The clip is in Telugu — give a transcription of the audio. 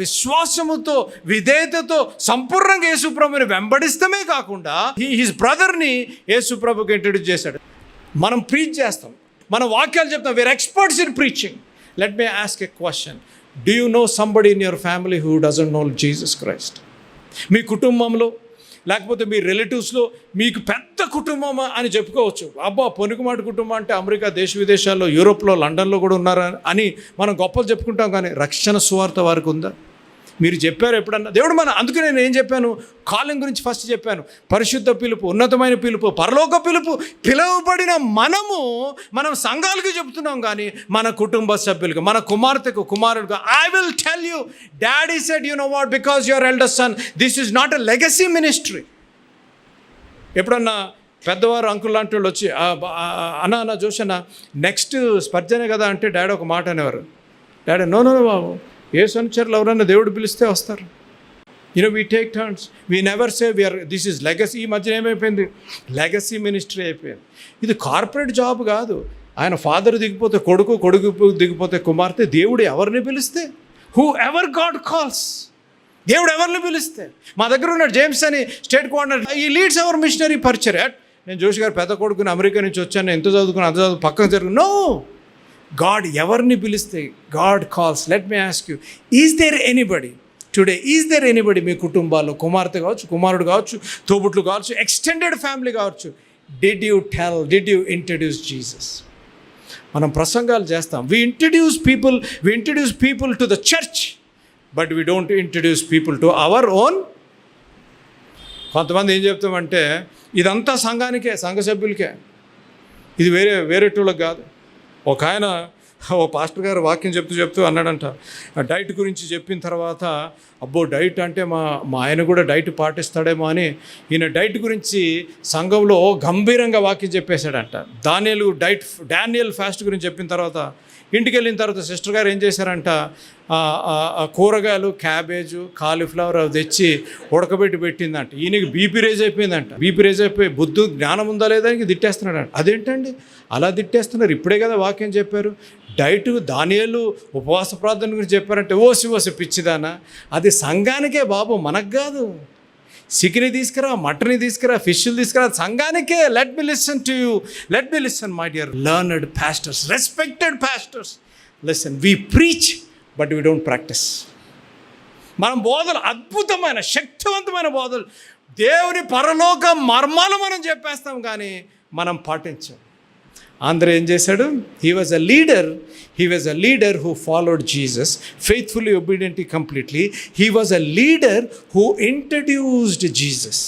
విశ్వాసముతో విధేయతతో సంపూర్ణంగా యేసుప్రభుని వెంబడిస్తమే కాకుండా హిస్ బ్రదర్ని యేసుప్రభుకి ఇంట్రడ్యూస్ చేశాడు. మనం ప్రీచ్ చేస్తాం, మన వాక్యాలు చెప్తాం, we are experts in preaching. Let me ask a question. Do you know somebody in your family who doesn't know Jesus Christ? మీ కుటుంబంలో లేకపోతే మీ రిలేటివ్స్లో మీకు పెద్ద కుటుంబం అని చెప్పుకోవచ్చు. అబ్బా పొనుకుమాటి కుటుంబం అంటే అమెరికా దేశ విదేశాల్లో, యూరోప్లో, లండన్లో కూడా ఉన్నారు అని మనం గొప్పలు చెప్పుకుంటాం. కానీ రక్షణ సువార్త వారికి ఉందా? మీరు చెప్పారు ఎప్పుడన్నా? దేవుడు అందుకే నేను ఏం చెప్పాను, కాలింగ్ గురించి ఫస్ట్ చెప్పాను. పరిశుద్ధ పిలుపు, ఉన్నతమైన పిలుపు, పరలోక పిలుపు, పిలువబడిన మనం సంఘాలకు చెప్తున్నాం. కానీ మన కుటుంబ సభ్యులకు, మన కుమార్తెకు, కుమారుడుకు, I will tell you, daddy said, you know what, because your elder son, this is not a legacy ministry. ఎప్పుడన్నా పెద్దవారు అంకుల్ లాంటి వాళ్ళు వచ్చి అన్న జోషన్న నెక్స్ట్ స్పర్జనే కదా అంటే డాడీ ఒక మాట అనేవారు. డాడీ నో బాబు, ఏ అనుచరులు ఎవరైనా దేవుడు పిలిస్తే వస్తారు. We take turns, we never say this is legacy. ఈ మధ్యన ఏమైపోయింది, లెగసీ మినిస్ట్రీ అయిపోయింది. ఇది కార్పొరేట్ జాబ్ కాదు. ఆయన ఫాదర్ దిగిపోతే కొడుకు, కొడుకు దిగిపోతే కుమార్తె. దేవుడు ఎవరిని పిలిస్తే, హూ ఎవర్ గాడ్ కాల్స్, దేవుడు ఎవరిని పిలిస్తే. మా దగ్గర ఉన్నాడు జేమ్స్ అని, స్టేట్ కోఆర్డినేటర్, ఈ లీడ్స్ అవర్ మిషనరీ పర్చర్. నేను జోషి గారు పెద్ద కొడుకుని అమెరికా నుంచి వచ్చాను, ఎంత చదువుకుని అంత చదువు పక్కకు జరుగు. నో, గాడ్ ఎవరిని పిలిస్తే God calls. Let me ask you, is there anybody today, is there anybody మీ కుటుంబాల్లో, కుమార్తె కావచ్చు, కుమారుడు కావచ్చు, తోబుట్లు కావచ్చు, ఎక్స్టెండెడ్ ఫ్యామిలీ కావచ్చు, డిడ్ యూ ఇంట్రడ్యూస్ జీసస్? మనం ప్రసంగాలు చేస్తాం, we introduce people to the church, but we don't introduce people to our own. కొంతమంది ఏం చెప్తామంటే ఇదంతా సంఘానికే, సంఘ సభ్యులకే, ఇది వేరేటోళ్ళకి కాదు. ఒక ఆయన, ఓ పాస్టర్ గారు వాక్యం చెప్తూ అన్నాడంట, డైట్ గురించి చెప్పిన తర్వాత, అబ్బో డైట్ అంటే మా ఆయన కూడా డైట్ పాటిస్తాడేమో అని ఈయన డైట్ గురించి సంఘంలో గంభీరంగా వాక్యం చెప్పేశాడంట. డానియల్ ఫాస్ట్ గురించి చెప్పిన తర్వాత ఇంటికి వెళ్ళిన తర్వాత సిస్టర్ గారు ఏం చేశారంట, కూరగాయలు, క్యాబేజు, కాలీఫ్లవర్ అవి తెచ్చి ఉడకబెట్టి పెట్టిందంట. ఈయనకి బీపీ రేజ్ అయిపోయిందంట. బీపీ రేజ్ అయిపోయి బుద్ధి జ్ఞానం ఉందా లేదా అని తిట్టేస్తున్నాడంట. అదేంటండి అలా తిట్టేస్తున్నారు? ఇప్పుడే కదా వాక్యం చెప్పారు. డైట్, దానియేలు ఉపవాస ప్రార్థన గురించి చెప్పారంటే ఓసి పిచ్చిదానా, అది సంఘానికే బాబు, మనకు కాదు. చికెన్ తీసుకురా, మటన్ తీసుకురా, ఫిష్లు తీసుకురా, సంఘానికే. Let me listen to you, let me listen my dear learned pastors, respected pastors. Listen, we preach but we don't practise. మనం బోధలు, అద్భుతమైన శక్తివంతమైన బోధలు, దేవుని పరలోక మర్మాలు మనం చెప్పేస్తాం, కానీ మనం పాటించాం. ఆంధ్ర ఏం చేశాడు? He was a leader who followed Jesus faithfully, obediently, completely. He was a leader who introduced Jesus.